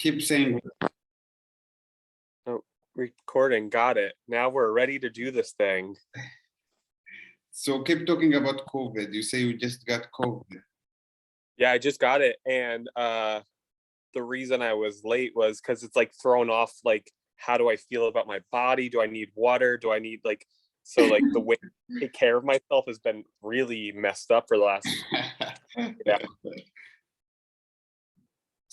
Keep saying. Oh, recording. Got it. Now we're ready to do this thing. So keep talking about COVID. You say you just got COVID. Yeah, I just got it. And the reason I was late was because it's like thrown off, like, how do I feel about my body? Do I need water? Do I need like, so like the way I take care of myself has been really messed up for the last, yeah.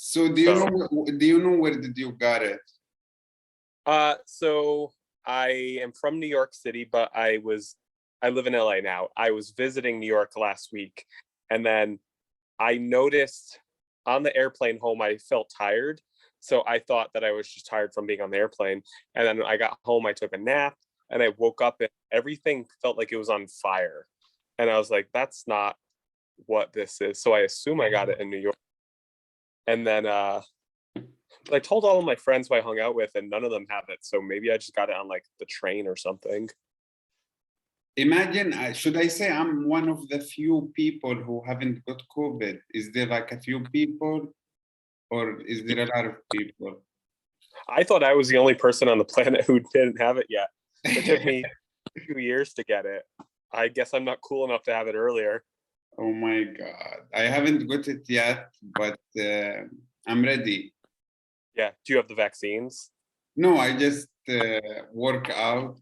So do you know where did you got it? So I am from New York City, but I live in LA now. I was visiting New York last week, and then I noticed on the airplane home I felt tired. So I thought that I was just tired from being on the airplane. And then I got home, I took a nap, and I woke up and everything felt like it was on fire. And I was like, that's not what this is. So I assume I got it in New York. And then I told all of my friends who I hung out with, and none of them have it. So maybe I just got it on like the train or something. Imagine, should I say I'm one of the few people who haven't got COVID? Is there like a few people, or is there a lot of people? I thought I was the only person on the planet who didn't have it yet. It took me 2 years to get it. I guess I'm not cool enough to have it earlier. Oh my God. I haven't got it yet, but I'm ready. Yeah. Do you have the vaccines? No, I just work out,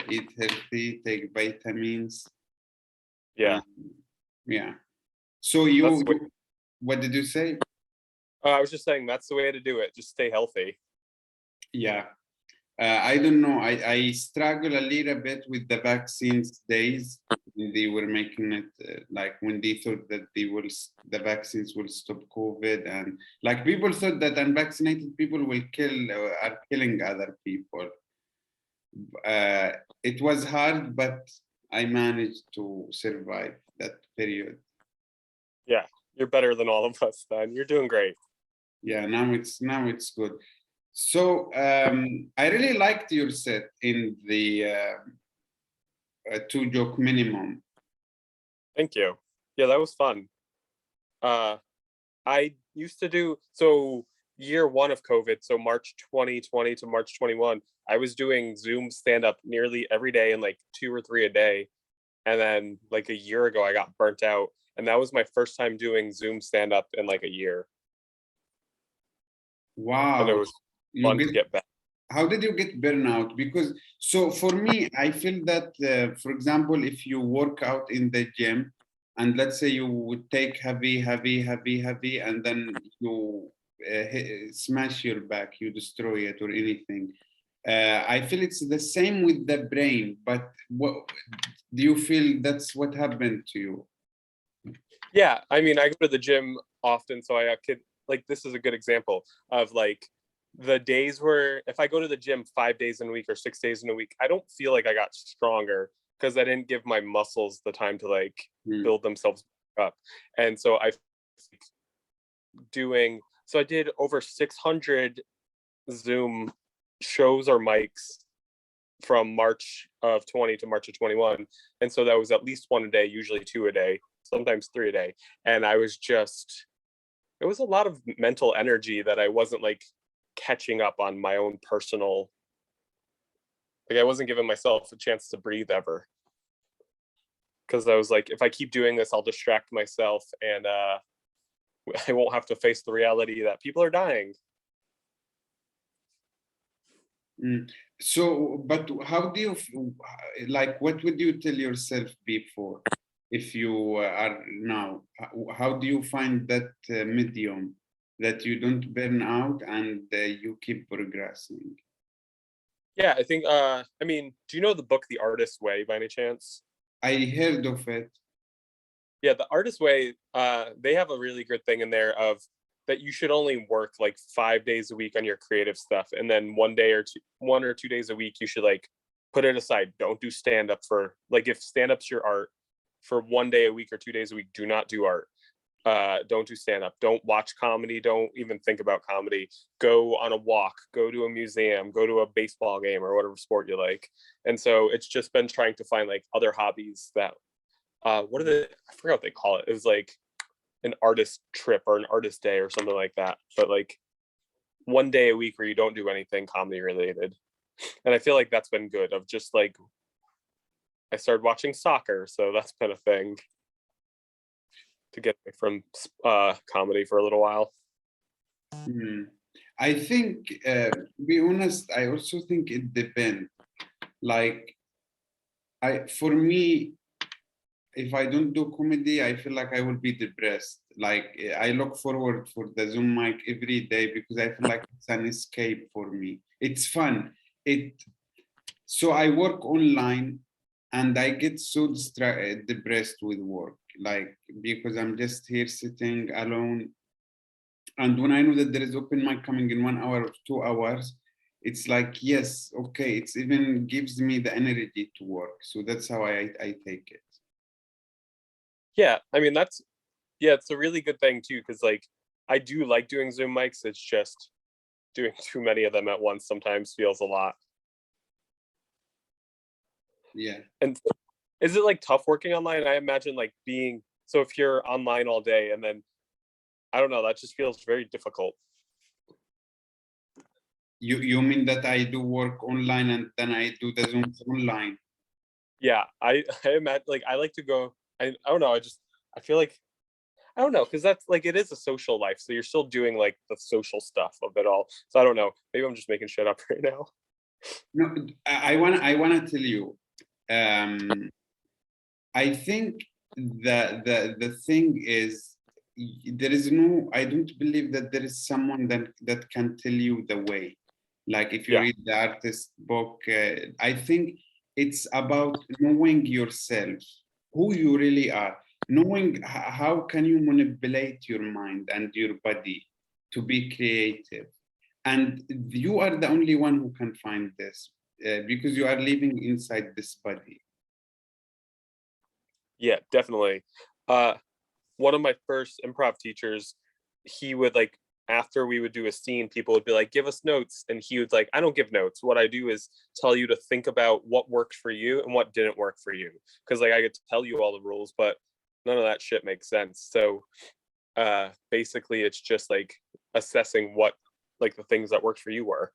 eat healthy, take vitamins. Yeah. Yeah. So what did you say? I was just saying that's the way to do it. Just stay healthy. Yeah. I don't know. I struggle a little bit with the vaccines days. They were making it like when they thought that the vaccines will stop COVID, and like people thought that unvaccinated people are killing other people. It was hard, but I managed to survive that period. Yeah, you're better than all of us then. You're doing great. Yeah, now it's good. So I really liked your set in the 2-joke minimum. Thank you. Yeah, that was fun. I used to do, so year one of COVID, so March 2020 to March 21, I was doing Zoom stand-up nearly every day and like 2 or 3 a day. And then like a year ago, I got burnt out. And that was my first time doing Zoom stand-up in like a year. Wow. And it was fun to get back. How did you get burnout? Because so for me, I feel that, for example, if you work out in the gym, and let's say you would take heavy, and then you smash your back, you destroy it or anything. I feel it's the same with the brain, but what do you feel that's what happened to you? Yeah, I mean, I go to the gym often, so I could, like, this is a good example of like the days where if I go to the gym 5 days in a week or 6 days in a week, I don't feel like I got stronger because I didn't give my muscles the time to like build themselves up. And so I did over 600 Zoom shows or mics from March of 20 to March of 21. And so that was at least 1 a day, usually 2 a day, sometimes 3 a day. And it was a lot of mental energy that I wasn't like catching up on my own personal, like I wasn't giving myself a chance to breathe ever. Because I was like, if I keep doing this, I'll distract myself and I won't have to face the reality that people are dying. So, but how do you, like, what would you tell yourself before? If you are now, how do you find that medium that you don't burn out and you keep progressing? Yeah, I think, I mean, do you know the book, The Artist's Way, by any chance? I heard of it. Yeah, The Artist's Way, they have a really good thing in there of that you should only work like 5 days a week on your creative stuff. And then 1 or 2 days a week, you should like put it aside. Don't do stand up for like, if stand up's your art, for 1 day a week or 2 days a week, do not do art. Don't do stand up. Don't watch comedy. Don't even think about comedy. Go on a walk, go to a museum, go to a baseball game or whatever sport you like. And so it's just been trying to find like other hobbies that, I forgot what they call it. It was like an artist trip or an artist day or something like that. But like one day a week where you don't do anything comedy related. And I feel like that's been good. Of just like, I started watching soccer, so that's been a thing to get away from comedy for a little while. I think, to be honest, I also think it depends. Like, for me, if I don't do comedy, I feel like I will be depressed. Like, I look forward for the Zoom mic every day because I feel like it's an escape for me. It's fun. So I work online and I get so depressed with work, like, because I'm just here sitting alone. And when I know that there is open mic coming in 1 hour or 2 hours, it's like, yes, okay, it's even gives me the energy to work. So that's how I take it. Yeah, I mean, it's a really good thing too, because like I do like doing Zoom mics. It's just doing too many of them at once sometimes feels a lot. Yeah. And is it like tough working online? I imagine like so if you're online all day and then, I don't know, that just feels very difficult. You mean that I do work online and then I do the Zooms online? Yeah, I imagine, like, I like to go, I don't know, I feel like, I don't know, because that's like, it is a social life, so you're still doing like the social stuff of it all. So I don't know, maybe I'm just making shit up right now. No, I wanna tell you. I think the thing is, there is no. I don't believe that there is someone that can tell you the way. Like if you Yeah, read the artist book, I think it's about knowing yourself, who you really are, knowing how can you manipulate your mind and your body to be creative, and you are the only one who can find this because you are living inside this body. yeah, definitely. uh One of my first improv teachers, he would like, after we would do a scene, people would be like, give us notes, and he would like, I don't give notes. What I do is tell you to think about what worked for you and what didn't work for you, because like I could tell you all the rules, but none of that shit makes sense. So basically it's just like assessing what like the things that worked for you were.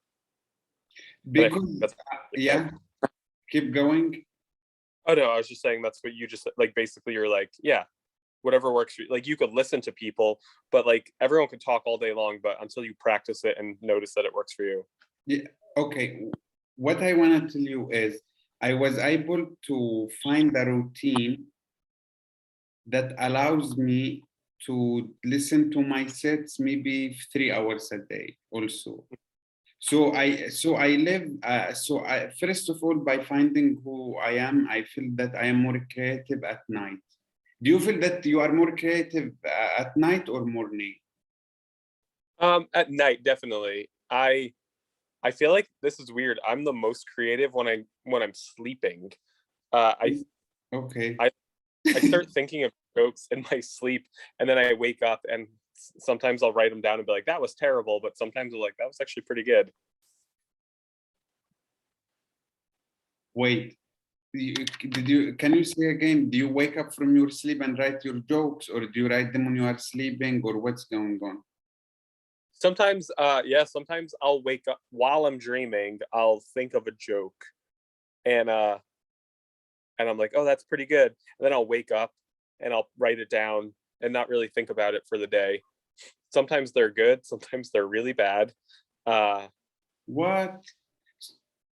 And I think Because that's yeah, keep going. oh no, I was just saying that's what you just like, basically you're like, yeah, whatever works for you. Like you could listen to people, but like everyone could talk all day long, but until you practice it and notice that it works for you. Yeah, okay. What I want to tell you is I was able to find a routine that allows me to listen to my sets maybe 3 hours a day also. So I live so I first of all, by finding who I am, I feel that I am more creative at night. Do you feel that you are more creative at night or morning? At night, definitely. I feel like this is weird. I'm the most creative when I'm sleeping. Uh, I Okay. I I start thinking of jokes in my sleep, and then I wake up, and sometimes I'll write them down and be like, that was terrible, but sometimes I'm like, that was actually pretty good. Wait, can you say again? Do you wake up from your sleep and write your jokes, or do you write them when you are sleeping, or what's going on? Sometimes, yeah, sometimes I'll wake up while I'm dreaming. I'll think of a joke, and I'm like, oh, that's pretty good. And then I'll wake up and I'll write it down and not really think about it for the day. Sometimes they're good, sometimes they're really bad. Uh, What?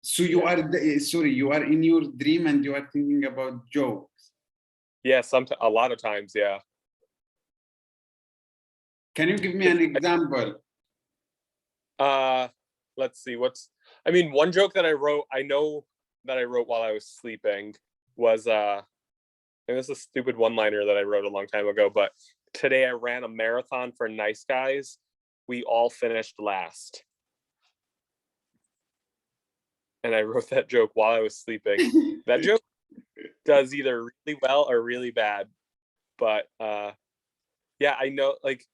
So you yeah, are sorry, you are in your dream and you are thinking about jokes. yeah, a lot of times, yeah. Can you give me It's, an example? uh, let's see, I mean, one joke that I know that I wrote while I was sleeping was, and this is a stupid one-liner that I wrote a long time ago, but today I ran a marathon for nice guys. We all finished last. And I wrote that joke while I was sleeping. That joke does either really well or really bad. But yeah, I know, like,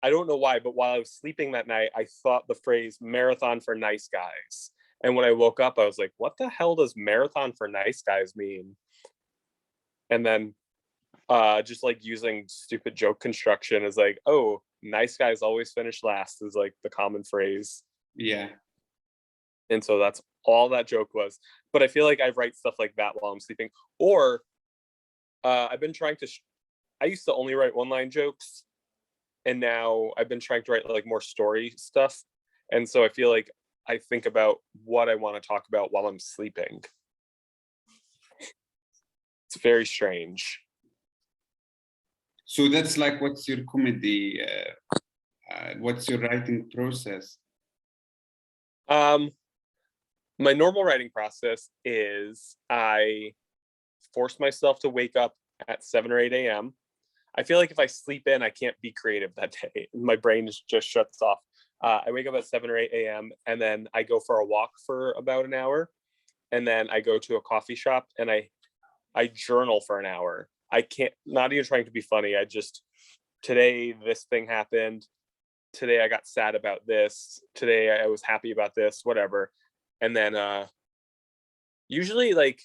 I don't know why, but while I was sleeping that night, I thought the phrase marathon for nice guys. And when I woke up, I was like, what the hell does marathon for nice guys mean? And then just like using stupid joke construction is like, oh, nice guys always finish last is like the common phrase. Yeah. And so that's all that joke was. But I feel like I write stuff like that while I'm sleeping. Or I've been trying to, I used to only write one-line jokes. And now I've been trying to write like more story stuff. And so I feel like I think about what I want to talk about while I'm sleeping. It's very strange. So that's like, what's your comedy? What's your writing process? My normal writing process is I force myself to wake up at 7 or 8 a.m. I feel like if I sleep in, I can't be creative that day. My brain just shuts off. I wake up at 7 or 8 a.m. and then I go for a walk for about an hour. And then I go to a coffee shop and I journal for an hour. I can't, not even trying to be funny. I just, today this thing happened. Today I got sad about this. Today I was happy about this, whatever. And then usually like,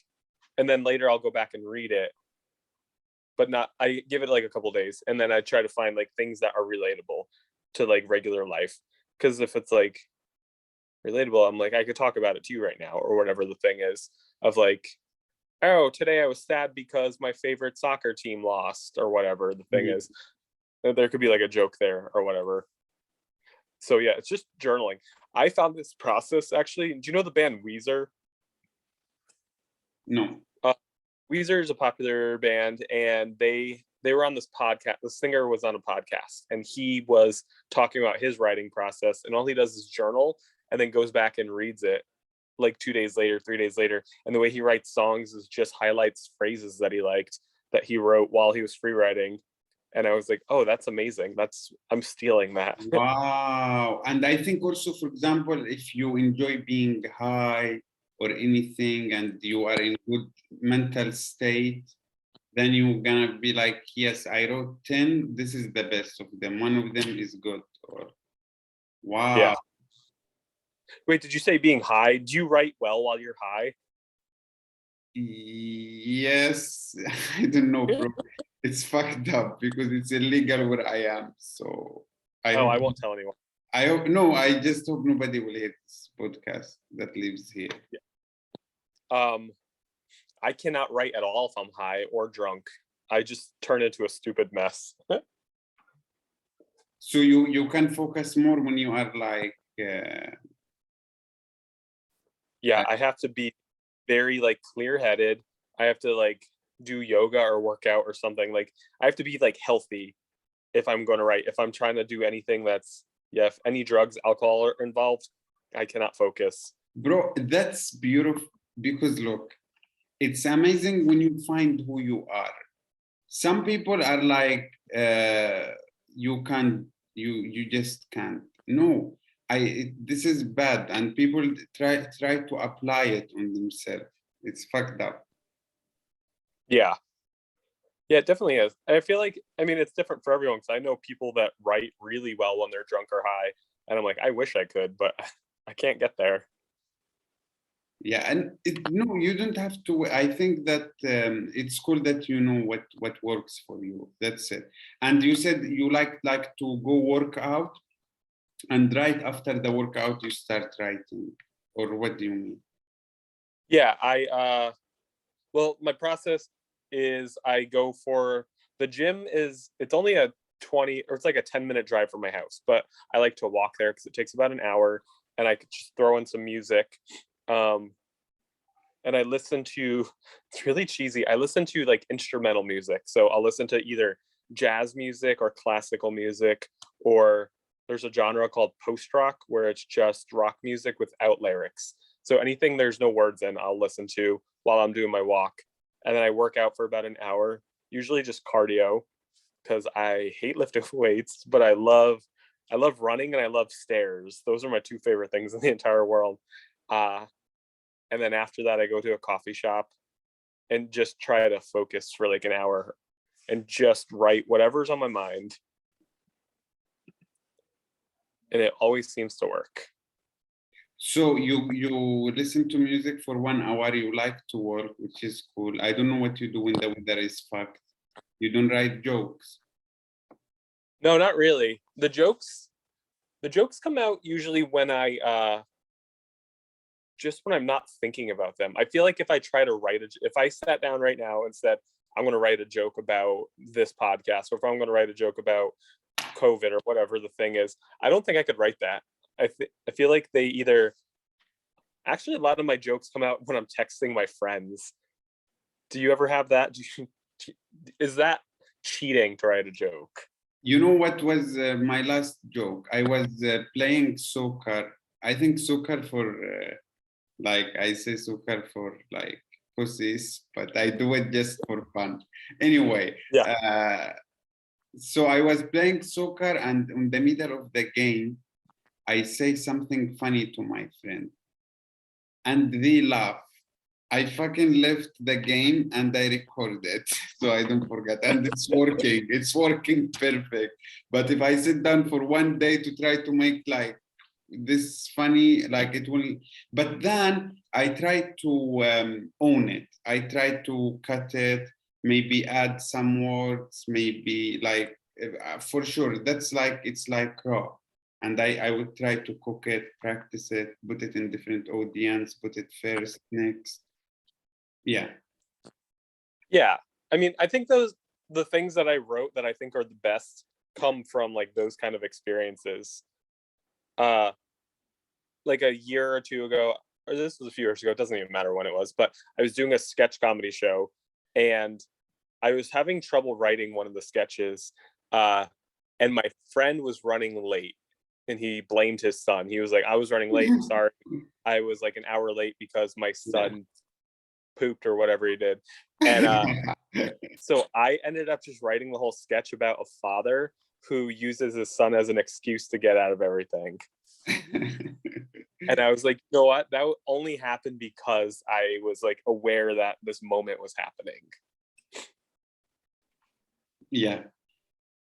and then later I'll go back and read it, but not, I give it like a couple days. And then I try to find like things that are relatable to like regular life. Cause if it's like relatable, I'm like, I could talk about it to you right now or whatever the thing is of like, oh, today I was sad because my favorite soccer team lost or whatever the thing is. There could be like a joke there or whatever. So yeah, it's just journaling. I found this process actually. Do you know the band Weezer? No. Weezer is a popular band, and they were on this podcast. The singer was on a podcast, and he was talking about his writing process. And all he does is journal, and then goes back and reads it like 2 days later, 3 days later. And the way he writes songs is just highlights phrases that he liked that he wrote while he was free writing. And I was like, oh, that's amazing. I'm stealing that. Wow. And I think also, for example, if you enjoy being high or anything and you are in good mental state, then you're gonna be like, yes, I wrote 10. This is the best of them. One of them is good. Or wow. Yeah. Wait, did you say being high? Do you write well while you're high? Yes. I don't know, bro. It's fucked up because it's illegal where I am. So I won't tell anyone. I hope no, I just hope nobody will hear this podcast that lives here. Yeah. I cannot write at all if I'm high or drunk. I just turn into a stupid mess. So you can focus more when you are like yeah, I have to be very like clear-headed. I have to like do yoga or work out or something. Like I have to be like healthy if I'm going to write. If I'm trying to do anything that's, yeah, if any drugs, alcohol are involved, I cannot focus. bro, that's beautiful because look, it's amazing when you find who you are. Some people are like you can't, you just can't. No, this is bad, and people try to apply it on themselves. It's fucked up. Yeah. Yeah, it definitely is. I feel like, I mean, it's different for everyone because I know people that write really well when they're drunk or high. And I'm like, I wish I could, but I can't get there. Yeah, and no, you don't have to. I think that it's cool that you know what works for you. That's it. And you said you like to go work out, and right after the workout you start writing, or what do you mean? Yeah, well, my process is I go for the gym it's only a 20 or it's like a 10-minute drive from my house, but I like to walk there because it takes about an hour and I could just throw in some music. And I listen to, it's really cheesy. I listen to like instrumental music. So I'll listen to either jazz music or classical music, or there's a genre called post rock where it's just rock music without lyrics. So anything there's no words in, I'll listen to while I'm doing my walk. And then I work out for about an hour, usually just cardio because I hate lifting weights, but I love running and I love stairs. Those are my two favorite things in the entire world. And then after that, I go to a coffee shop and just try to focus for like an hour and just write whatever's on my mind. And it always seems to work. So you listen to music for 1 hour. You like to work, which is cool. I don't know what you do when the weather is fucked. You don't write jokes. No, not really. the jokes come out usually when just when I'm not thinking about them. I feel like if I try to if I sat down right now and said, I'm going to write a joke about this podcast, or if I'm going to write a joke about COVID or whatever the thing is, I don't think I could write that. I feel like they either, actually a lot of my jokes come out when I'm texting my friends. Do you ever have that? Is that cheating to write a joke? You know what was my last joke? I was playing soccer. I think soccer for, like, I say soccer for like pussies, but I do it just for fun. Anyway, yeah. So I was playing soccer, and in the middle of the game, I say something funny to my friend, and they laugh. I fucking left the game and I record it so I don't forget. And it's working. It's working perfect. But if I sit down for one day to try to make like this funny, like it will. But then I try to own it. I try to cut it, maybe add some words, maybe like for sure. That's like, it's like raw. And I would try to cook it, practice it, put it in different audience, put it first, next. Yeah. I mean, I think the things that I wrote that I think are the best come from like those kind of experiences. Like a year or two ago, or this was a few years ago, it doesn't even matter when it was, but I was doing a sketch comedy show and I was having trouble writing one of the sketches, and my friend was running late and he blamed his son. He was like, I was running late, I'm sorry. I was like an hour late because my son pooped or whatever he did. And so I ended up just writing the whole sketch about a father who uses his son as an excuse to get out of everything. And I was like, you know what? That only happened because I was like aware that this moment was happening. Yeah.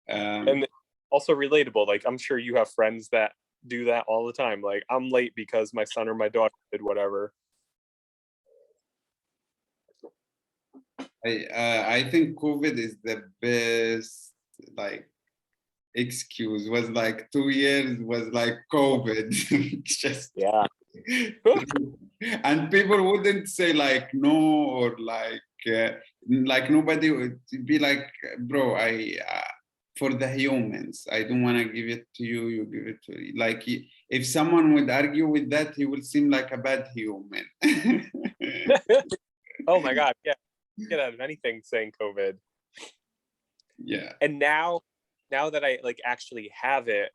And also relatable. Like, I'm sure you have friends that do that all the time. Like, I'm late because my son or my daughter did whatever. I think COVID is the best like excuse. Was like 2 years was like COVID. Just yeah. And people wouldn't say like no, or like nobody would be like, bro, I for the humans, I don't want to give it to you, you give it to me. Like if someone would argue with that, he would seem like a bad human. Oh my God, yeah. Get out of anything saying COVID. Yeah. And now that I like actually have it,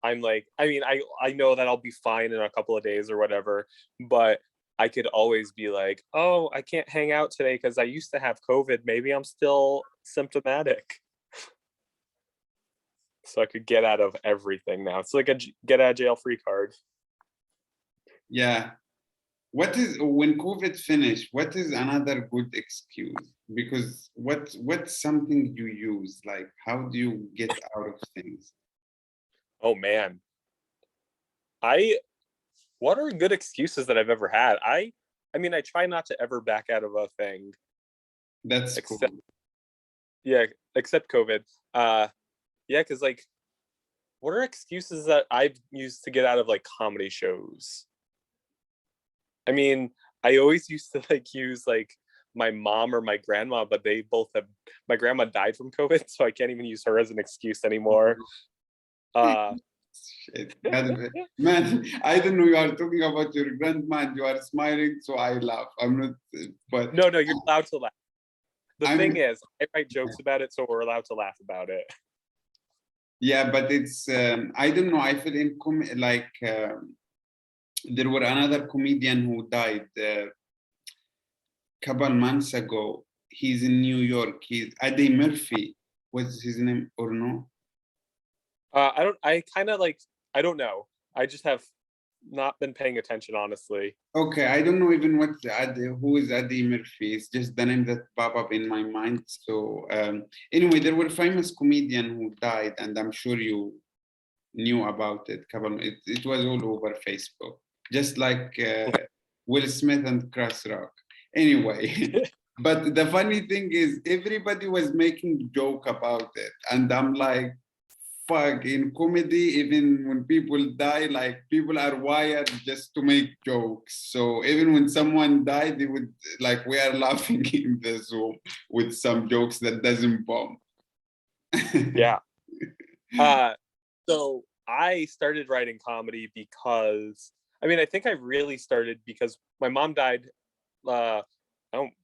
I'm like, I mean, I know that I'll be fine in a couple of days or whatever, but I could always be like, oh, I can't hang out today because I used to have COVID. Maybe I'm still symptomatic. So I could get out of everything now. It's like a get out of jail free card. Yeah. What is, when COVID finished, what is another good excuse? Because what's something you use? Like, how do you get out of things? Oh man. What are good excuses that I've ever had? I mean, I try not to ever back out of a thing. That's except, cool. Yeah, except COVID. Yeah, because like, what are excuses that I've used to get out of like comedy shows? I mean, I always used to like use like my mom or my grandma, but they both have, my grandma died from COVID, so I can't even use her as an excuse anymore. Shit. Man, I don't know, you are talking about your grandma and you are smiling, so I laugh. I'm not, but no, you're allowed to laugh. The thing is, I write jokes about it, so we're allowed to laugh about it. Yeah, but it's, I don't know, I feel like there were another comedian who died a couple months ago. He's in New York. He's Eddie Murphy. What's his name, or no? I kind of like, I don't know. I just have not been paying attention, honestly. Okay, I don't know even who is Eddie Murphy. It's just the name that pop up in my mind. So anyway, there were famous comedian who died, and I'm sure you knew about it. It was all over Facebook, just like Will Smith and Chris Rock. Anyway, but the funny thing is, everybody was making joke about it, and I'm like, fuck, in comedy, even when people die, like people are wired just to make jokes. So even when someone died, they would like, we are laughing in the Zoom with some jokes that doesn't bomb. Yeah. So I started writing comedy because, I mean, I think I really started because my mom died. Wow,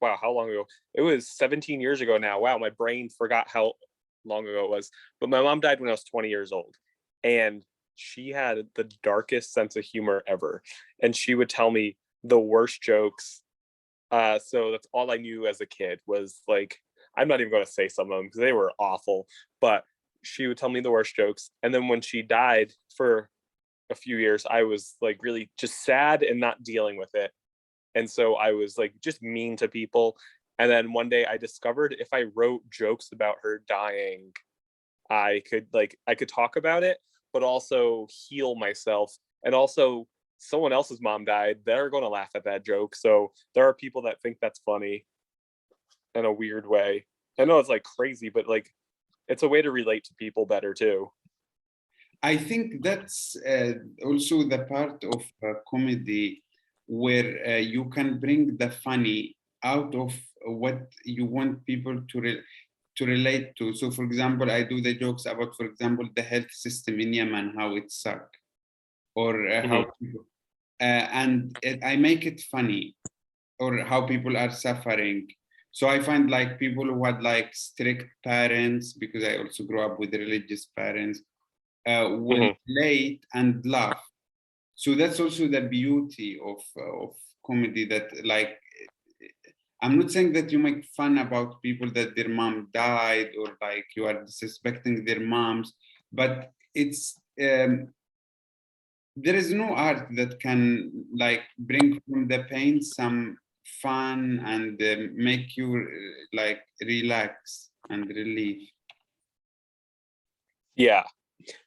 how long ago? It was 17 years ago now. Wow, my brain forgot how long ago it was. But my mom died when I was 20 years old. And she had the darkest sense of humor ever. And she would tell me the worst jokes. So that's all I knew as a kid was like, I'm not even going to say some of them because they were awful. But she would tell me the worst jokes. And then when she died for a few years, I was like really just sad and not dealing with it. And so I was like just mean to people. And then one day I discovered if I wrote jokes about her dying, I could talk about it, but also heal myself. And also someone else's mom died, they're going to laugh at that joke. So there are people that think that's funny in a weird way. I know it's like crazy, but like it's a way to relate to people better too. I think that's also the part of comedy where you can bring the funny out of what you want people to relate to. So, for example, I do the jokes about, for example, the health system in Yemen, how it sucks, or how Mhm. people, I make it funny, or how people are suffering. So I find like people who had like strict parents, because I also grew up with religious parents, will Mhm. relate and laugh. So that's also the beauty of comedy. That like, I'm not saying that you make fun about people that their mom died or like you are disrespecting their moms, but it's there is no art that can like bring from the pain some fun and make you like relax and relief. Yeah.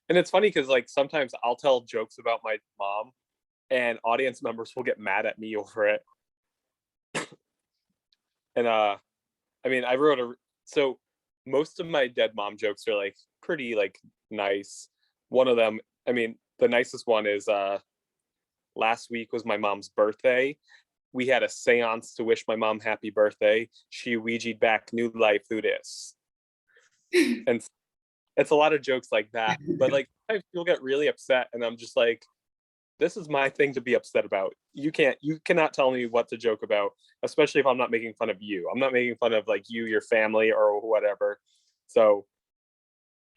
And it's funny because like sometimes I'll tell jokes about my mom and audience members will get mad at me over it. And I mean, I wrote a so most of my dead mom jokes are like pretty like nice. One of them, I mean, the nicest one is last week was my mom's birthday. We had a seance to wish my mom happy birthday. She Ouija'd back new life through this. And it's a lot of jokes like that. But like sometimes people get really upset and I'm just like, this is my thing to be upset about. You cannot tell me what to joke about, especially if I'm not making fun of you. I'm not making fun of like you, your family, or whatever. So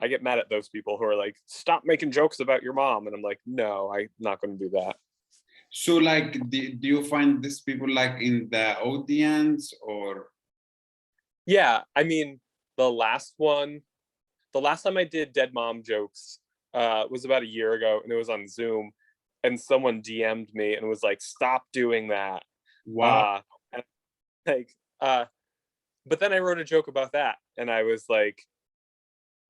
I get mad at those people who are like, stop making jokes about your mom. And I'm like, no, I'm not going to do that. So like, do you find these people like in the audience or? Yeah. I mean, the last one, the last time I did dead mom jokes was about a year ago and it was on Zoom and someone DM'd me and was like, stop doing that. Wow. Uh, and, like, but then I wrote a joke about that and I was like,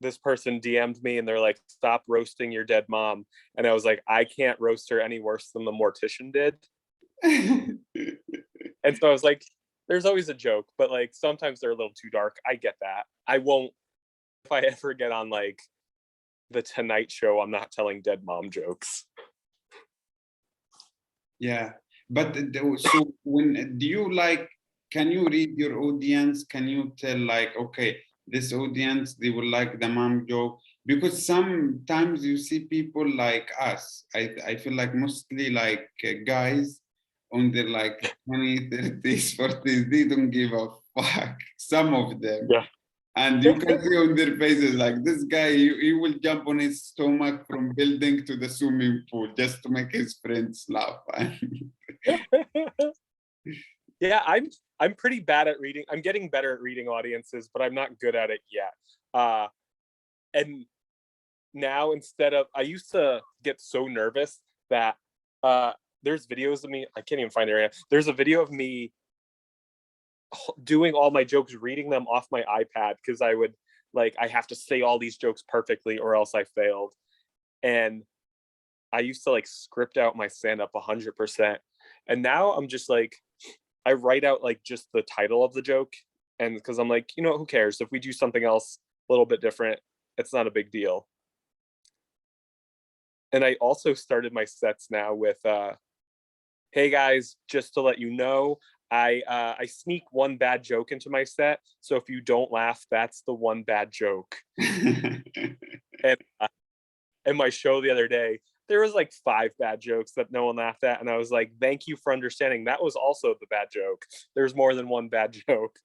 this person DM'd me and they're like, stop roasting your dead mom. And I was like, I can't roast her any worse than the mortician did. And so I was like, there's always a joke, but like sometimes they're a little too dark. I get that. I won't, if I ever get on like the Tonight Show, I'm not telling dead mom jokes. Yeah, but so when do you like? Can you read your audience? Can you tell like, okay, this audience they will like the mom joke? Because sometimes you see people like us. I feel like mostly like guys on their like 20, 30s, 40s. They don't give a fuck. Some of them. Yeah. And you can see on their faces like this guy, he will jump on his stomach from building to the swimming pool just to make his friends laugh. Yeah, I'm pretty bad at reading. I'm getting better at reading audiences, but I'm not good at it yet. And now instead of I used to get so nervous that uh there's videos of me, I can't even find it right now. There's a video of me doing all my jokes, reading them off my iPad because I would like I have to say all these jokes perfectly or else I failed. And I used to like script out my stand up 100%. And now I'm just like I write out like just the title of the joke and because I'm like, who cares if we do something else a little bit different? It's not a big deal. And I also started my sets now with, hey guys, just to let you know, I sneak one bad joke into my set. So if you don't laugh, that's the one bad joke. And in my show the other day, there was like 5 bad jokes that no one laughed at. And I was like, thank you for understanding. That was also the bad joke. There's more than one bad joke.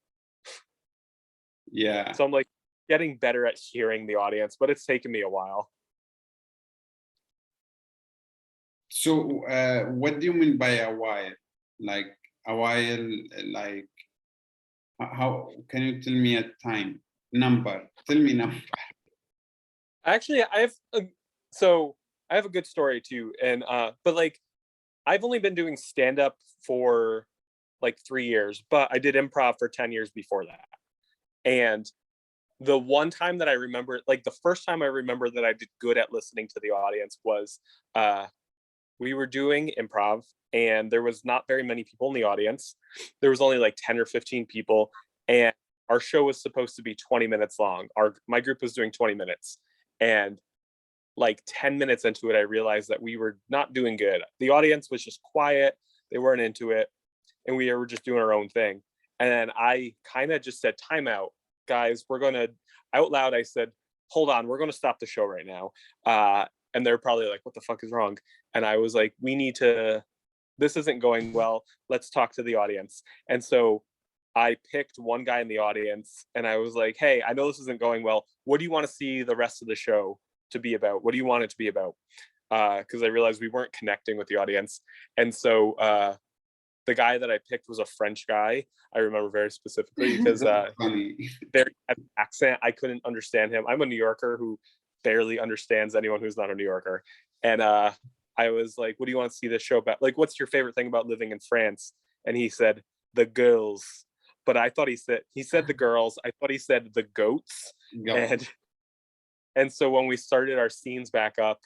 Yeah. So I'm like getting better at hearing the audience, but it's taken me a while. So what do you mean by a while? Like a while, like how can you tell me a time number? Tell me number. Actually, I have a good story too. And but like I've only been doing stand up for like 3 years, but I did improv for 10 years before that. And the one time that I remember, like the first time I remember that I did good at listening to the audience was we were doing improv and there was not very many people in the audience. There was only like 10 or 15 people, and our show was supposed to be 20 minutes long. My group was doing 20 minutes. And like 10 minutes into it, I realized that we were not doing good. The audience was just quiet. They weren't into it. And we were just doing our own thing. And then I kind of just said, time out, guys. We're going to, out loud, I said, hold on, we're going to stop the show right now. And they're probably like, what the fuck is wrong? And I was like, this isn't going well. Let's talk to the audience. And so I picked one guy in the audience and I was like, hey, I know this isn't going well. What do you want to see the rest of the show to be about? What do you want it to be about? Because I realized we weren't connecting with the audience. And so the guy that I picked was a French guy. I remember very specifically because very accent. I couldn't understand him. I'm a New Yorker who barely understands anyone who's not a New Yorker. And I was like, what do you want to see this show about? Like, what's your favorite thing about living in France? And he said, the girls. But I thought he said the girls. I thought he said the goats. Yep. And so when we started our scenes back up,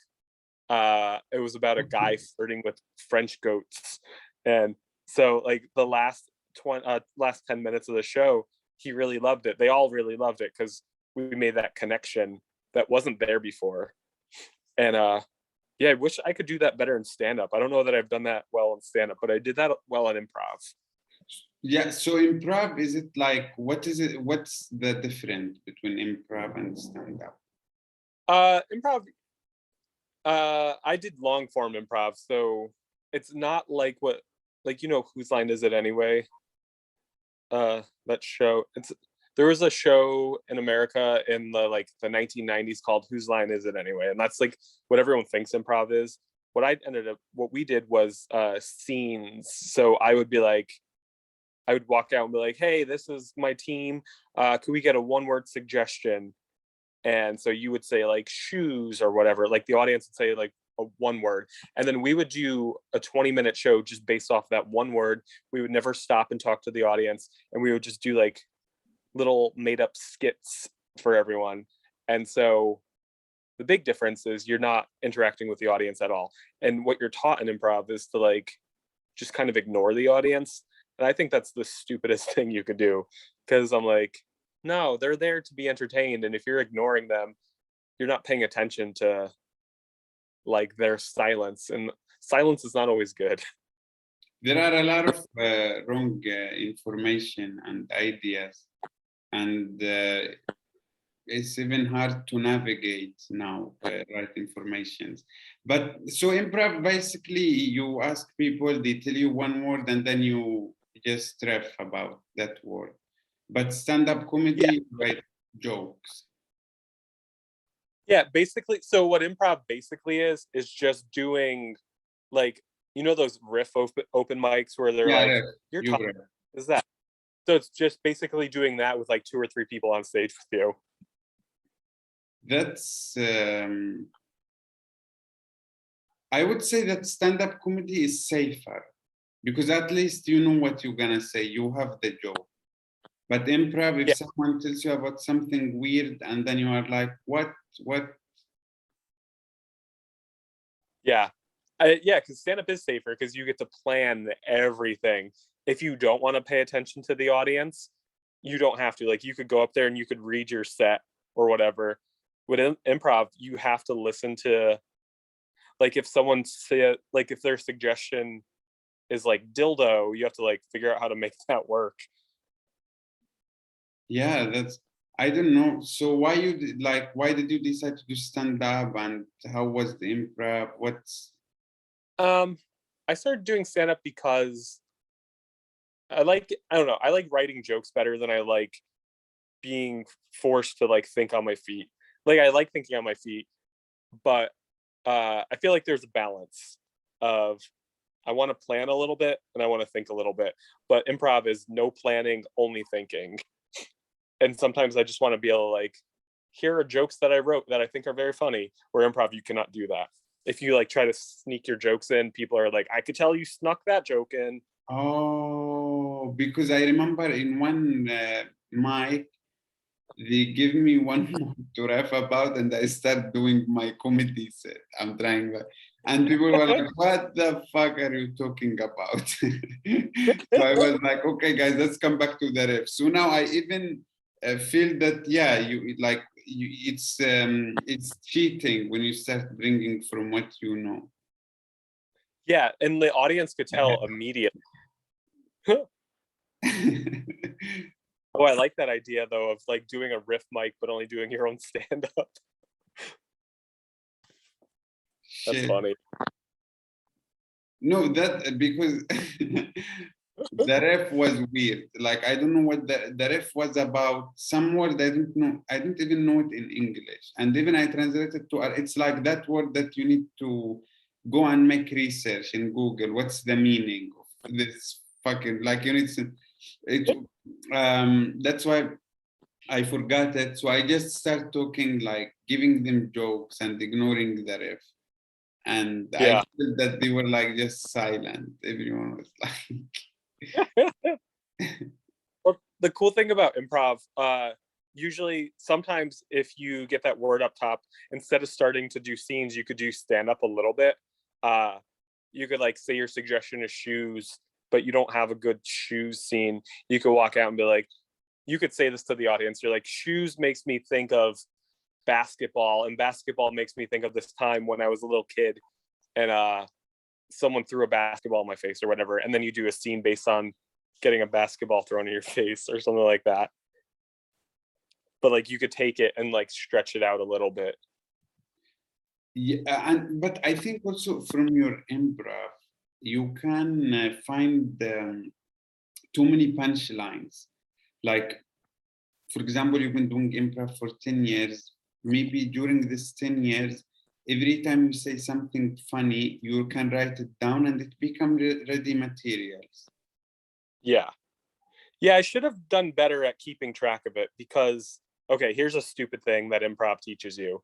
it was about a guy flirting with French goats. And so like the last 10 minutes of the show, he really loved it. They all really loved it because we made that connection that wasn't there before. And yeah, I wish I could do that better in stand-up. I don't know that I've done that well in stand-up, but I did that well in improv. Yeah, so improv, is it like, what is it? What's the difference between improv and stand-up? Improv, I did long form improv, so it's not like whose line is it anyway? That show. There was a show in America in the 1990s called Whose Line Is It Anyway? And that's like what everyone thinks improv is. What we did was scenes. So I would walk out and be like, hey, this is my team. Could we get a 1-word suggestion? And so you would say like shoes or whatever, like the audience would say like a 1 word. And then we would do a 20-minute show just based off that 1 word. We would never stop and talk to the audience. And we would just do like little made up skits for everyone. And so the big difference is you're not interacting with the audience at all. And what you're taught in improv is to like, just kind of ignore the audience. And I think that's the stupidest thing you could do. Because I'm like, no, they're there to be entertained. And if you're ignoring them, you're not paying attention to like their silence. And silence is not always good. There are a lot of wrong information and ideas. And it's even hard to navigate now, right informations. But so improv, basically, you ask people, they tell you 1 word, and then you just riff about that word. But stand-up comedy, write jokes. Yeah, basically. So what improv basically is just doing like, those riff open mics where they're like, you're talking, is that? So it's just basically doing that with like 2 or 3 people on stage with you. That's, I would say that stand-up comedy is safer because at least you know what you're gonna say. You have the joke. But improv, if someone tells you about something weird and then you are like, what? Yeah. Because stand-up is safer because you get to plan everything. If you don't want to pay attention to the audience, you don't have to. Like, you could go up there and you could read your set or whatever. With improv, you have to listen to, Like if someone say, like if their suggestion is like dildo, you have to like figure out how to make that work. Yeah, that's, I don't know. So why you why did you decide to do stand up, and how was the improv? What's Um, I started doing stand up because I don't know, I like writing jokes better than I like being forced to like think on my feet. Like I like thinking on my feet, but I feel like there's a balance of I want to plan a little bit and I want to think a little bit. But improv is no planning, only thinking. And sometimes I just want to be able to like, here are jokes that I wrote that I think are very funny. Where improv, you cannot do that. If you like try to sneak your jokes in, people are like, I could tell you snuck that joke in. oh, because I remember in one mic they give me one more to laugh about, and I start doing my comedy set. I'm trying that. And people were like, what the fuck are you talking about? So I was like, okay, guys, let's come back to the riff. So now I even feel that, yeah, it's cheating when you start bringing from what you know. Yeah, and the audience could tell immediately. Oh, I like that idea though of like doing a riff mic, but only doing your own stand up. That's Shit. funny. No, that because the ref was weird. Like I don't know what the ref was about. Some word I don't know. I don't even know it in English. And even I translated to it's like that word that you need to go and make research in Google. What's the meaning of this fucking like you need to it that's why I forgot it. So I just start talking like giving them jokes and ignoring the ref. And I Yeah. feel that they were like just silent. Everyone was like Well, the cool thing about improv, usually sometimes if you get that word up top, instead of starting to do scenes, you could do stand up a little bit. Uh, you could like say your suggestion is shoes, but you don't have a good shoes scene. You could walk out and be like, you could say this to the audience. You're like, shoes makes me think of basketball, and basketball makes me think of this time when I was a little kid and someone threw a basketball in my face or whatever. And then you do a scene based on getting a basketball thrown in your face or something like that. But like you could take it and like stretch it out a little bit. yeah, but I think also from your improv, you can find too many punchlines. Like, for example, you've been doing improv for 10 years. Maybe during this 10 years, every time you say something funny, you can write it down and it becomes ready materials. Yeah. Yeah, I should have done better at keeping track of it because, okay, here's a stupid thing that improv teaches you.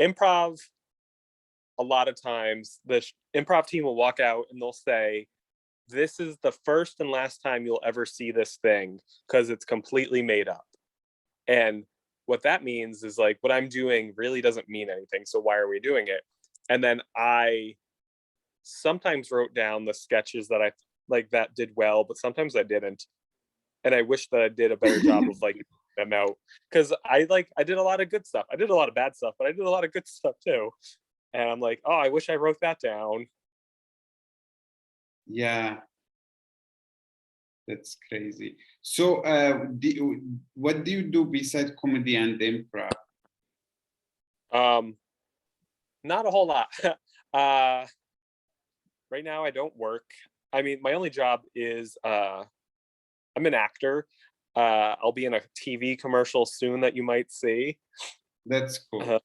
Improv, a lot of times, the improv team will walk out and they'll say, this is the first and last time you'll ever see this thing because it's completely made up. And what that means is like, what I'm doing really doesn't mean anything. So why are we doing it? And then I sometimes wrote down the sketches that I like that did well, but sometimes I didn't. And I wish that I did a better job of like them out because I did a lot of good stuff. I did a lot of bad stuff, but I did a lot of good stuff too. And I'm like, oh, I wish I wrote that down. Yeah, that's crazy. So, what do you do besides comedy and improv? Um, Not a whole lot. uh, right now, I don't work. I mean, my only job is I'm an actor. I'll be in a TV commercial soon that you might see. That's cool. Uh,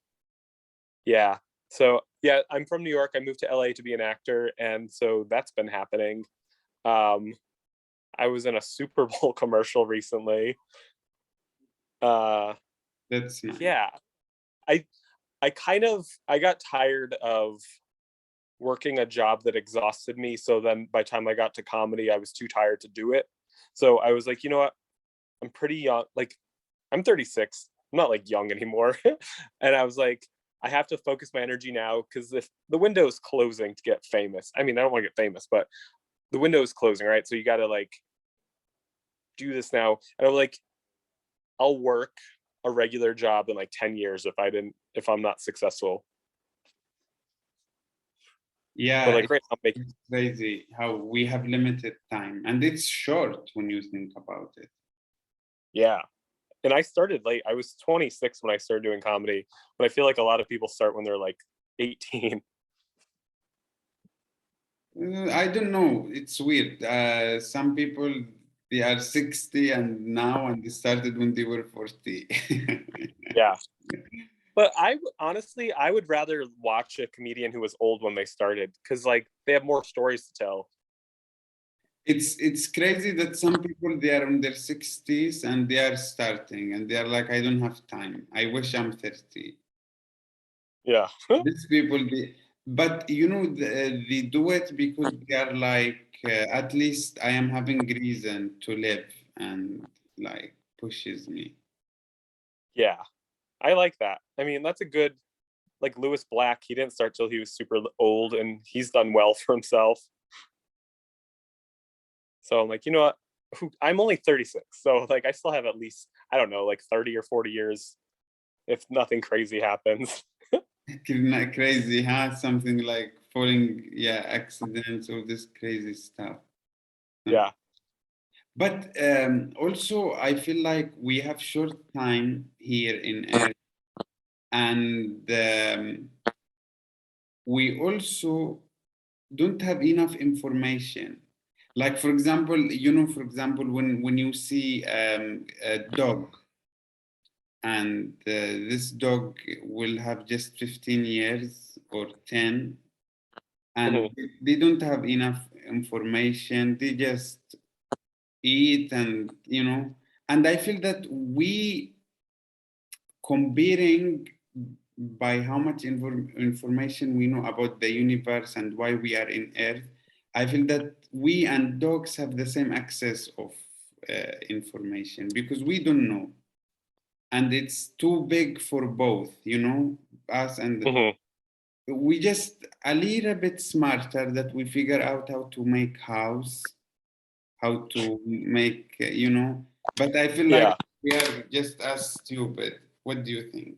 yeah. So yeah, I'm from New York. I moved to LA to be an actor, and so that's been happening. Um, I was in a Super Bowl commercial recently. Uh, That's nice. yeah, I I got tired of working a job that exhausted me. So then by the time I got to comedy, I was too tired to do it. So I was like, you know what? I'm pretty young. Like I'm 36. I'm not like young anymore. And I was like, I have to focus my energy now because if the window is closing to get famous, I mean, I don't want to get famous, but the window is closing, right? So you got to like do this now. And I'm like, I'll work a regular job in like 10 years if I'm not successful. Yeah, But like right now, I'm making, it's crazy how we have limited time, and it's short when you think about it. yeah. And I started late. I was 26 when I started doing comedy, but I feel like a lot of people start when they're like 18. I don't know. It's weird. Some people they are 60 and now, and they started when they were 40. Yeah. But honestly, I would rather watch a comedian who was old when they started because like they have more stories to tell. It's crazy that some people they are in their 60s and they are starting and they are like, I don't have time. I wish I'm 30. Yeah. These people, but you know, they do it because they are like, at least I am having reason to live, and like pushes me. Yeah. I like that. I mean, that's a good like Lewis Black. He didn't start till he was super old and he's done well for himself. So I'm like, you know what? I'm only 36. So like I still have at least, I don't know, like 30 or 40 years if nothing crazy happens. Not crazy, huh? Something like falling, yeah, accidents, all this crazy stuff. Huh. Yeah. But also, I feel like we have short time here in Earth, and we also don't have enough information. Like, for example, you know, for example, when you see a dog, and this dog will have just 15 years or 10, and Mhm. they don't have enough information. They just eat, and you know, and I feel that we comparing by how much information we know about the universe and why we are in Earth, I feel that we and dogs have the same access of information because we don't know, and it's too big for both, you know, us and Mhm. we just a little bit smarter that we figure out how to make house, how to make, you know, but I feel like Yeah. we are just as stupid. What do you think?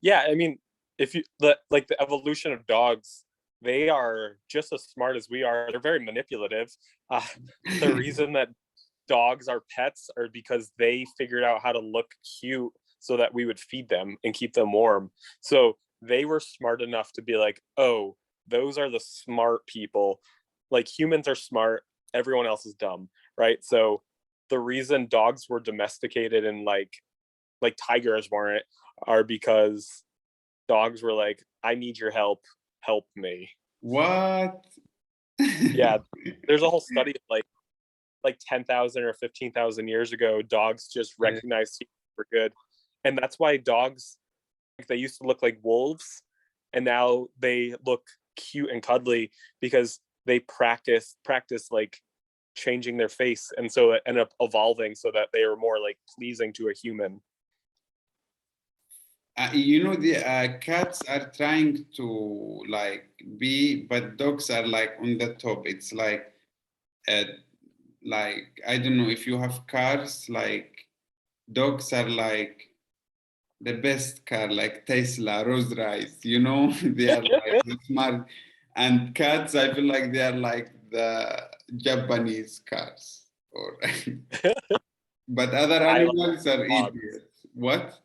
Yeah. I mean, if you like the evolution of dogs, they are just as smart as we are. They're very manipulative. Uh, the reason that dogs are pets are because they figured out how to look cute so that we would feed them and keep them warm. So they were smart enough to be like, oh, those are the smart people. Like humans are smart, everyone else is dumb, right? So the reason dogs were domesticated and like tigers weren't are because dogs were like, I need your help me. What? Yeah, there's a whole study of like 10,000 or 15,000 years ago, dogs just recognized humans for good. And that's why dogs, like, they used to look like wolves and now they look cute and cuddly because they practice like changing their face. And so it ended up evolving so that they are more like pleasing to a human. You know, the cats are trying to like be, but dogs are like on the top. It's uh, like I don't know if you have cars, like dogs are like the best car, like Tesla, Rolls Royce. You know, they are like the smart, and cats. I feel like they are like the Japanese cars, or but other I like animals are dogs. idiots. What?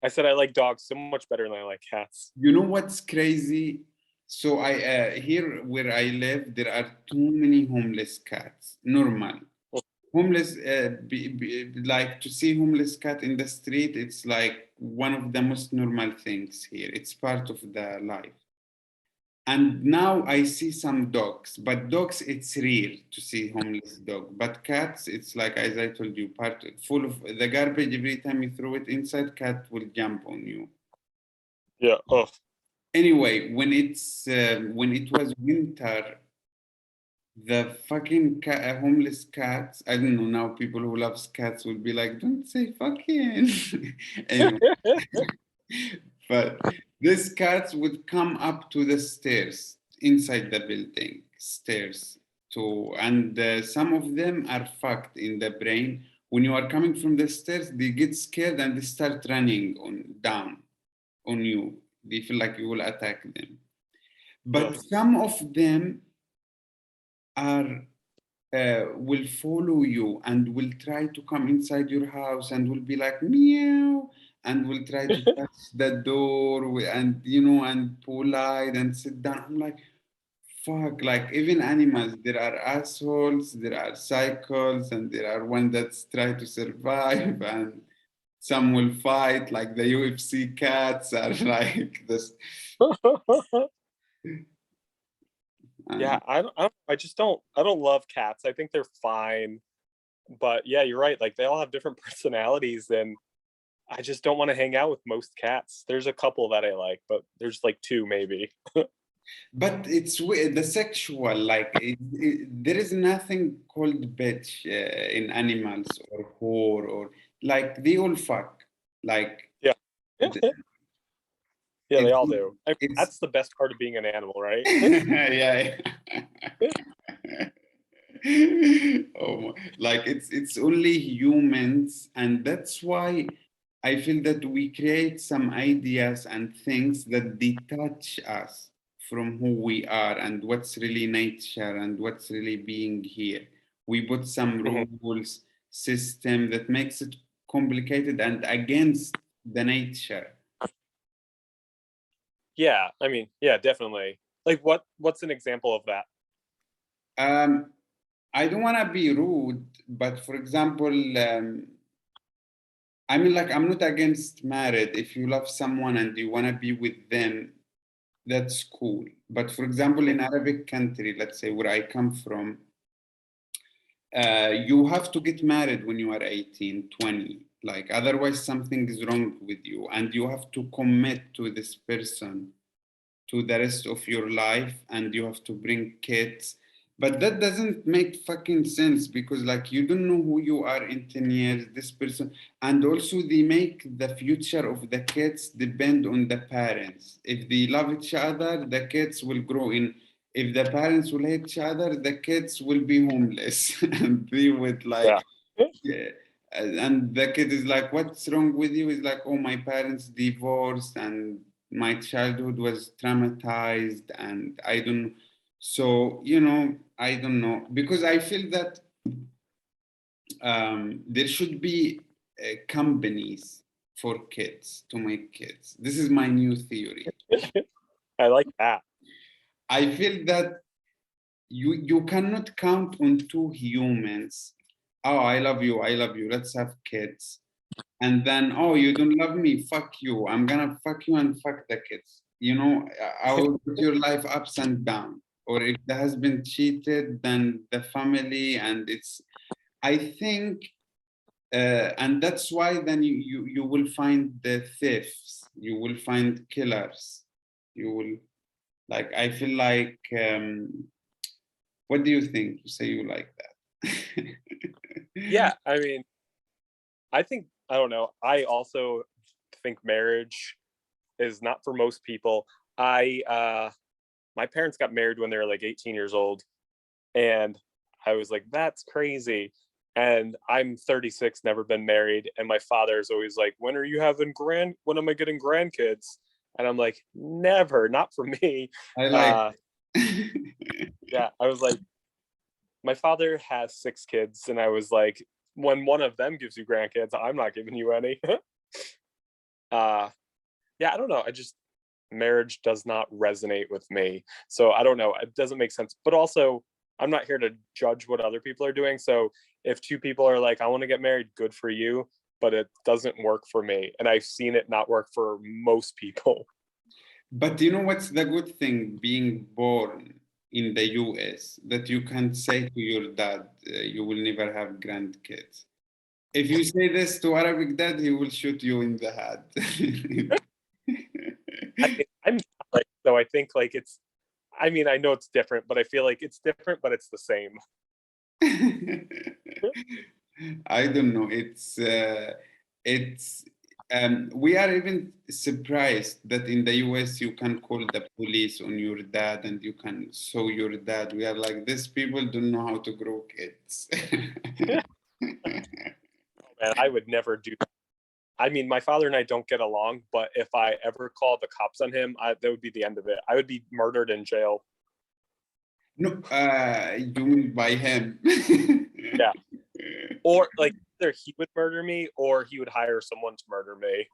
I said I like dogs so much better than I like cats. You know what's crazy? So I here where I live, there are too many homeless cats. Normal homeless, like to see homeless cat in the street. It's like one of the most normal things here. It's part of the life. And now I see some dogs, but dogs it's rare to see homeless dog. But cats, it's like as I told you, part full of the garbage. Every time you throw it inside, cat will jump on you. Yeah. Oh. Anyway, when it was winter, the fucking homeless cats. I don't know now. People who loves cats will be like, "Don't say fucking." Anyway, but these cats would come up to the stairs inside the building, stairs to, and some of them are fucked in the brain. When you are coming from the stairs, they get scared and they start running on down on you. They feel like you will attack them. but Yes. some of them are will follow you and will try to come inside your house and will be like meow and will try to touch the door and and polite and sit down. I'm like, fuck, like even animals, there are assholes, there are cycles, and there are ones that try to survive and some will fight, like the UFC cats are like this. Yeah, And I just don't. I don't love cats. I think they're fine, but yeah, you're right. Like they all have different personalities, and I just don't want to hang out with most cats. There's a couple that I like, but there's like two maybe. but it's the sexual, like there is nothing called bitch in animals or whore or like they all fuck. Like Yeah. th- Yeah, they it's all do. I mean, it's that's the best part of being an animal, right? yeah. Oh my, like it's only humans, and that's why I feel that we create some ideas and things that detach us from who we are and what's really nature and what's really being here. We put some Mhm. rules, system that makes it complicated and against the nature. Yeah, I mean, yeah, definitely. Like what's an example of that? Um, I don't want to be rude, but for example, I mean, like, I'm not against married. If you love someone and you want to be with them, that's cool. But for example, Mhm. in Arabic country, let's say where I come from, you have to get married when you are 18, 20. Like, otherwise something is wrong with you. And you have to commit to this person to the rest of your life and you have to bring kids, but that doesn't make fucking sense because like you don't know who you are in 10 years, this person. And also they make the future of the kids depend on the parents. If they love each other, the kids will grow in. If the parents will hate each other, the kids will be homeless and they would like, Yeah. yeah. And the kid is like, what's wrong with you? He's like, oh, my parents divorced and my childhood was traumatized and I don't. So, I don't know. Because I feel that there should be companies for kids to make kids. This is my new theory. I like that. I feel that you cannot count on two humans. Oh, I love you, let's have kids. And then, oh, you don't love me, fuck you, I'm gonna fuck you and fuck the kids. I will put your life ups and down. Or if the husband cheated, then the family. And it's, I think, and that's why then you will find the thieves, you will find killers, you will, like, I feel like, what do you think? You say you like that. Yeah, I mean, I think I don't know. I also think marriage is not for most people. I My parents got married when they were like 18 years old, and I was like, that's crazy. And I'm 36, never been married, and my father's always like, when are you having when am I getting grandkids? And I'm like, never, not for me. I like Uh it. yeah, I was like, my father has 6 kids, and I was like, when one of them gives you grandkids, I'm not giving you any. uh yeah, I don't know. I just marriage does not resonate with me. So I don't know. It doesn't make sense. But also, I'm not here to judge what other people are doing. So if two people are like, I want to get married, good for you, but it doesn't work for me. And I've seen it not work for most people. But you know what's the good thing being born in the US that you can say to your dad, you will never have grandkids. If you say this to Arabic dad, he will shoot you in the head. I mean, I'm like, so I think like I mean, I know it's different, but I feel like it's different, but it's the same. I don't know. It's we are even surprised that in the US you can call the police on your dad and you can sue your dad. We are like, these people don't know how to grow kids. Man, I would never do that. I mean, my father and I don't get along, but if I ever called the cops on him, that would be the end of it. I would be murdered in jail. No, you mean by him? Yeah. Or like either he would murder me or he would hire someone to murder me.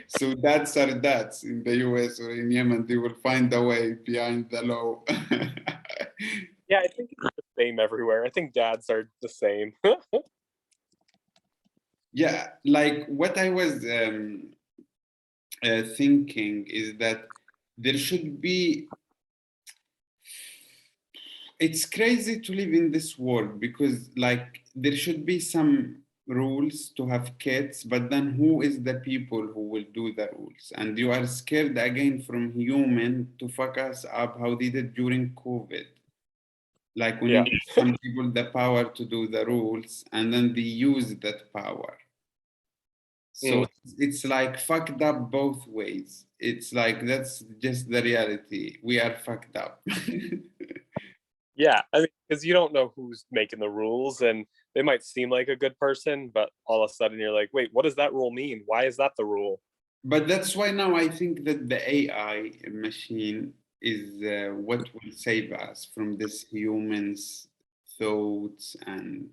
So dads are dads in the US or in Yemen. They will find a way behind the law. Yeah, I think it's the same everywhere. I think dads are the same. Yeah, like what I was thinking is that there should be. It's crazy to live in this world because, like, there should be some rules to have kids, but then who is the people who will do the rules? And you are scared again from human to fuck us up how they did during COVID. Like when you Yeah. give some people the power to do the rules and then they use that power. So Mm. it's like fucked up both ways. It's like that's just the reality. We are fucked up. Yeah, I mean, because you don't know who's making the rules, and they might seem like a good person, but all of a sudden you're like, wait, what does that rule mean? Why is that the rule? But that's why now I think that the AI machine is what will save us from this humans' thoughts and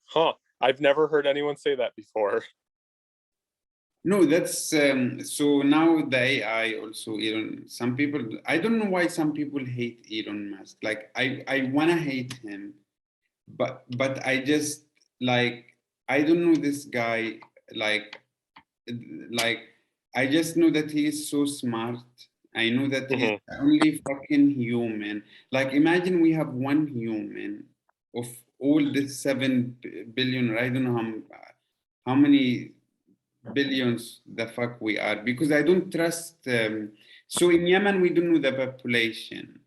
Huh. I've never heard anyone say that before. no, that's so now the AI also Elon. Some people I don't know why some people hate Elon Musk. Like I wanna hate him, but I just like I don't know this guy like like I just know that he is so smart. I know that he's Hmm. the only fucking human. Like imagine we have one human of all the 7 billion. I don't know how many billions the fuck we are because I don't trust. So in Yemen we don't know the population,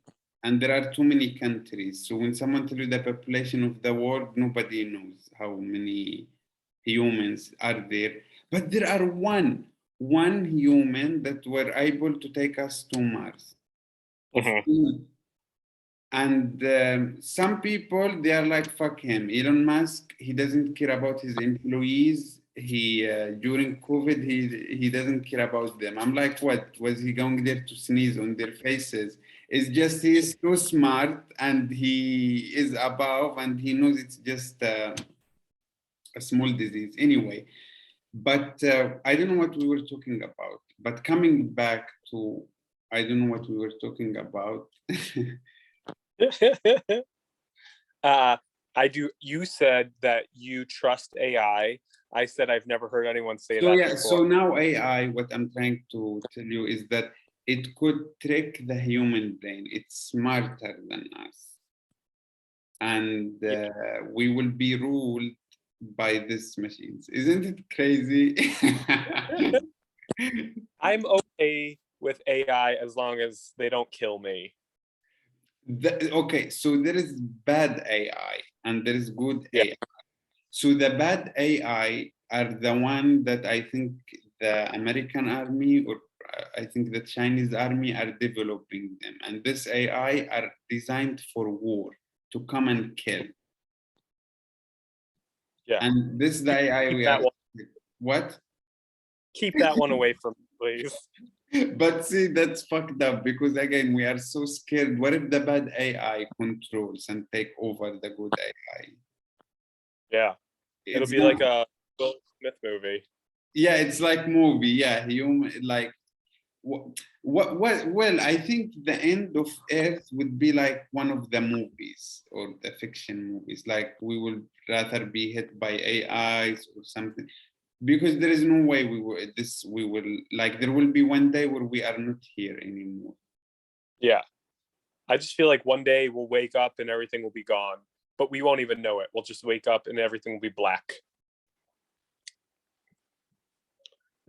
and there are too many countries. So when someone tells you the population of the world, nobody knows how many humans are there. But there are one human that were able to take us to Mars of Hmm. food. And some people they are like fuck him. Elon Musk he doesn't care about his employees. He during COVID he doesn't care about them. I'm like what was he going there to sneeze on their faces? It's just he is so smart and he is above and he knows it's just a small disease anyway. But I don't know what we were talking about. But coming back to I don't know what we were talking about. uh, I do. You said that you trust AI. I said I've never heard anyone say So that yeah, before. so now AI, what I'm trying to tell you is that it could trick the human brain. It's smarter than us, and Yeah. we will be ruled by these machines. Isn't it crazy? I'm okay with AI as long as they don't kill me. Okay, so there is bad AI and there is good Yeah. AI. So the bad AI are the one that I think the American army or I think the Chinese army are developing them. And this AI are designed for war to come and kill. Yeah. And this the AI Keep we are that one. what? Keep that one away from me, please. But see, that's fucked up because again we are so scared. What if the bad AI controls and take over the good AI? Yeah. It'll It's be not like a Will Smith movie. yeah, it's like movie, yeah, human like what well I think the end of earth would be like one of the movies or the fiction movies like we will rather be hit by ais or something because there is no way we will like there will be one day where we are not here anymore. Yeah. I just feel like one day we'll wake up and everything will be gone, but we won't even know it. We'll just wake up and everything will be black.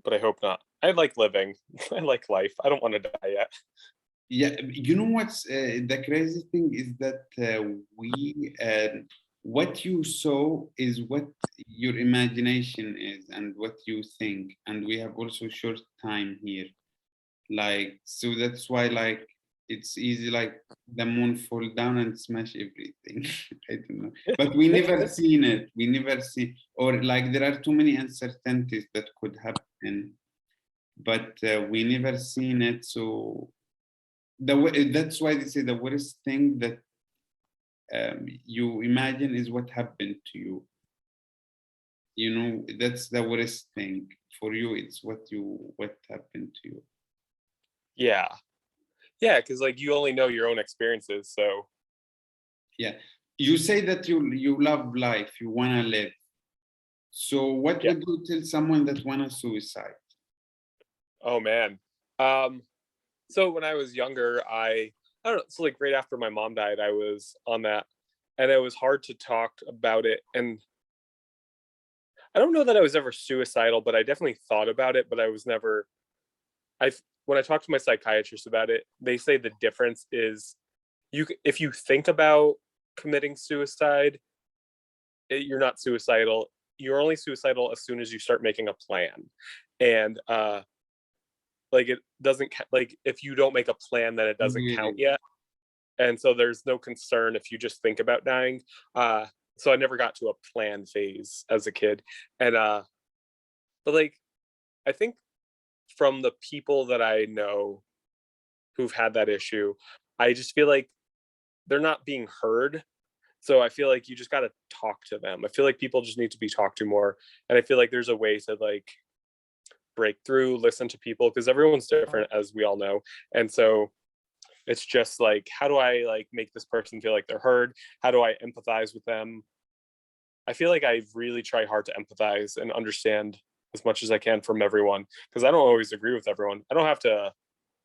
But I hope not. I like living. I like life. I don't want to die yet. Yeah, you know what's the crazy thing is that we what you saw is what your imagination is and what you think, and we have also short time here. Like so that's why like it's easy, like the moon fall down and smash everything. I don't know, but we never seen it. We never see, or like there are too many uncertainties that could happen, but we never seen it. So that's why they say the worst thing that you imagine is what happened to you. You know, that's the worst thing for you. It's what happened to you. Yeah. Yeah, because like you only know your own experiences. So Yeah. You say that you love life, you wanna live. So what yeah. would you tell someone that wanna suicide? Oh man. Um, so when I was younger, I don't know, so like right after my mom died, I was on that, and it was hard to talk about it. And I don't know that I was ever suicidal, but I definitely thought about it, but I was never I when I talked to my psychiatrist about it, they say the difference is if you think about committing suicide, you're not suicidal. You're only suicidal as soon as you start making a plan. And like it doesn't like if you don't make a plan, then it doesn't count Really? yet. And so there's no concern if you just think about dying. So I never got to a plan phase as a kid. And but like I think from the people that I know who've had that issue, I just feel like they're not being heard. So I feel like you just got to talk to them. I feel like people just need to be talked to more. And I feel like there's a way to like break through, listen to people, because everyone's different, as we all know. And so it's just like, how do I like make this person feel like they're heard? How do I empathize with them? I feel like I really try hard to empathize and understand as much as I can from everyone, because I don't always agree with everyone. I don't have to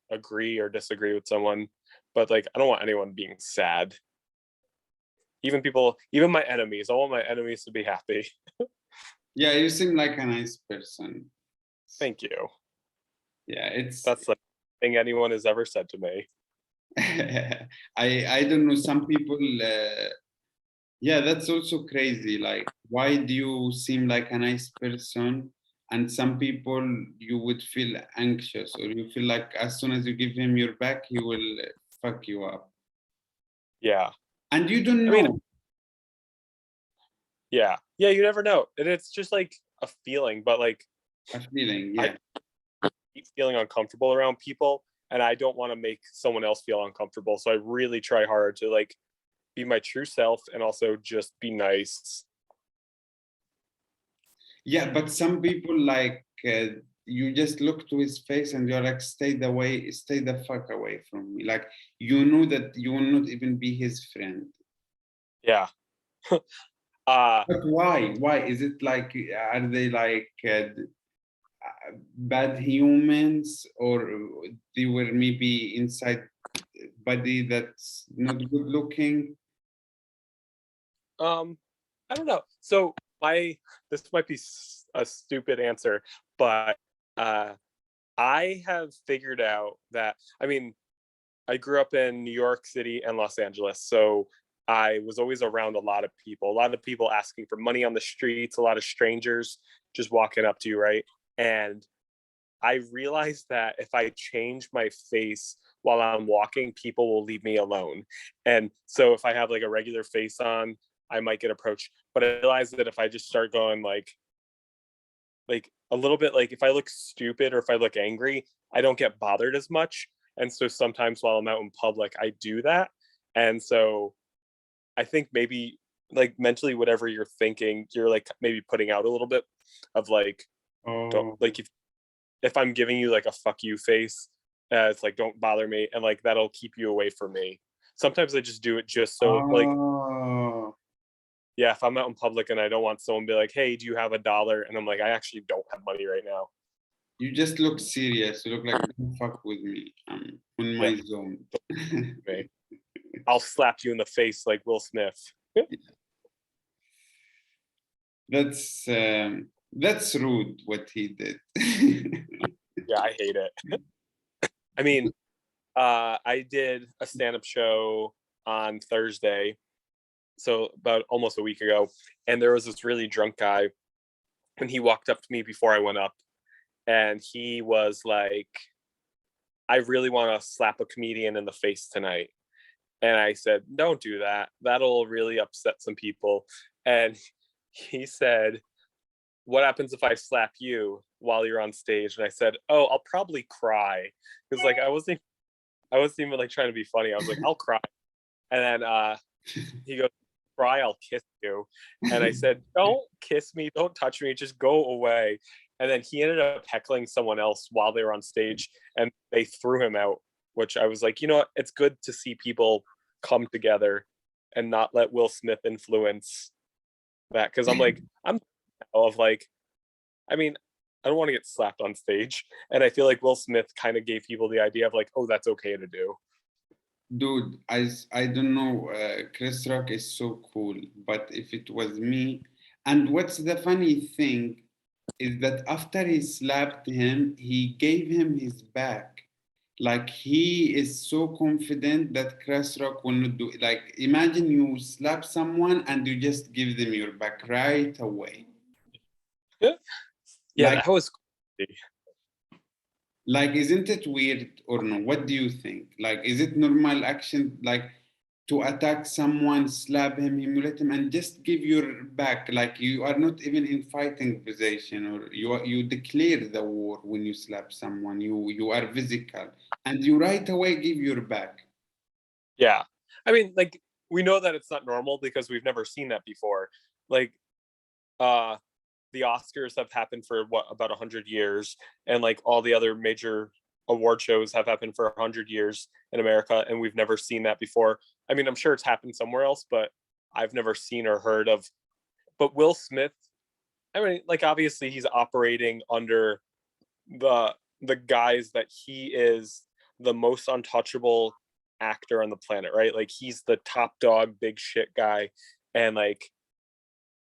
agree or disagree with someone, but like I don't want anyone being sad. Even people, even my enemies. I want my enemies to be happy. Yeah, you seem like a nice person. Thank you. Yeah, it's That's the thing anyone has ever said to me. I don't know, some people yeah, that's also crazy. Like, why do you seem like a nice person? And some people you would feel anxious, or you feel like as soon as you give him your back, he will fuck you up. Yeah. And you don't I mean, know. yeah. Yeah, you never know. And it's just like a feeling, but like A feeling, I yeah. keep feeling uncomfortable around people, and I don't want to make someone else feel uncomfortable. So I really try hard to like be my true self and also just be nice. Yeah, but some people like you just look to his face and you're like, stay the fuck away from me. Like you know that you will not even be his friend. Yeah. uh But why? Why is it like? Are they like bad humans, or they were maybe inside body that's not good looking? um I don't know. So my this might be a stupid answer, but uh I have figured out that I mean, I grew up in New York City and Los Angeles, so I was always around a lot of people asking for money on the streets, a lot of strangers just walking up to you, right? And I realized that if I change my face while I'm walking, people will leave me alone. And so if I have like a regular face on, I might get approached. But I realized that if I just start going like a little bit like if I look stupid or if I look angry, I don't get bothered as much. And so sometimes while I'm out in public, I do that. And so I think maybe like mentally, whatever you're thinking, you're like maybe putting out a little bit of like, don't Oh, like if I'm giving you like a fuck you face, it's like don't bother me, and like that'll keep you away from me. Sometimes I just do it just so like oh, yeah, if I'm out in public and I don't want someone to be like, hey, do you have $1? And I'm like, I actually don't have money right now. you just look serious. You look like don't fuck with me. I'm on Yeah, my zone. me. I'll slap you in the face like Will Smith. That's rude what he did. Yeah, I hate it. I mean, I did a stand-up show on Thursday, so about almost a week ago, and there was this really drunk guy, and he walked up to me before I went up, and he was like, I really want to slap a comedian in the face tonight. And I said, don't do that. That'll really upset some people. And he said, what happens if I slap you while you're on stage? And I said, oh, I'll probably cry. Because like I wasn't even like trying to be funny. I was like, I'll cry. And then he goes, cry, I'll kiss you. And I said, don't kiss me, don't touch me, just go away. And then he ended up heckling someone else while they were on stage, and they threw him out, which I was like, you know what? It's good to see people come together and not let Will Smith influence that. Because I'm like, I mean, I don't want to get slapped on stage. And I feel like Will Smith kind of gave people the idea of like, oh, that's okay to do. Dude, I don't know. Chris Rock is so cool, but if it was me, and what's the funny thing is that after he slapped him, he gave him his back. Like he is so confident that Chris Rock will not do it. Like imagine you slap someone and you just give them your back right away. Yeah, Like, that was crazy. Like, isn't it weird or no? What do you think? Like, is it normal action, like to attack someone, slap him, humiliate him, and just give your back? Like you are not even in fighting position, or you declare the war when you slap someone. You are physical, and you right away give your back. Yeah, I mean, like we know that it's not normal because we've never seen that before. Like, the Oscars have happened for what, about 100 years, and like all the other major award shows have happened for 100 years in America, and we've never seen that before. I mean, I'm sure it's happened somewhere else, but I've never seen or heard of. But Will Smith, I mean, like obviously he's operating under the guise that he is the most untouchable actor on the planet, right? Like he's the top dog, big shit guy, and like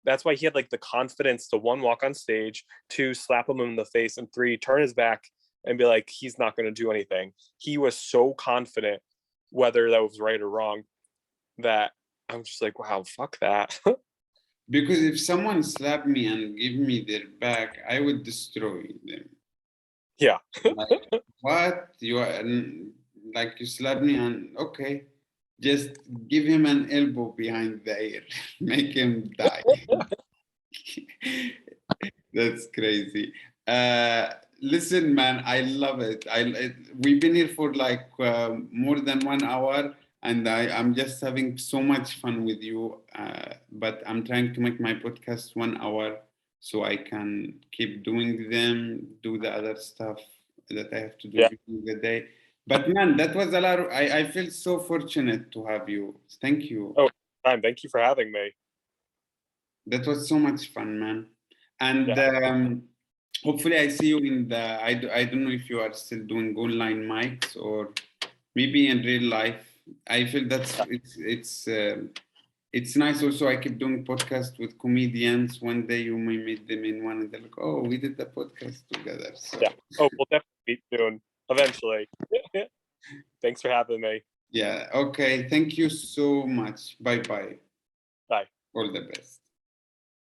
that's why he had like the confidence to, one, walk on stage, two, slap him in the face, and three, turn his back and be like, he's not going to do anything. He was so confident, whether that was right or wrong, that I'm just like, wow, fuck that. Because if someone slapped me and give me their back, I would destroy them. Yeah. Like, what? You are like you slapped me and okay, just give him an elbow behind the ear, make him die. That's crazy. Listen, man, I love it. We've been here for like more than 1 hour, and I'm just having so much fun with you. But I'm trying to make my podcast 1 hour so I can keep doing them, do the other stuff that I have to do Yeah. during the day. But man, that was a lot. I feel so fortunate to have you. Thank you. Oh, time. Thank you for having me. That was so much fun, man. And hopefully I see you in the, I don't know if you are still doing online mics or maybe in real life. I feel that's, it's nice also. I keep doing podcasts with comedians. One day you may meet them in one and they're like, oh, we did the podcast together. So. Yeah. Oh, we'll definitely meet soon, eventually. Thanks for having me. Yeah. Okay. Thank you so much. Bye-bye. Bye. All the best.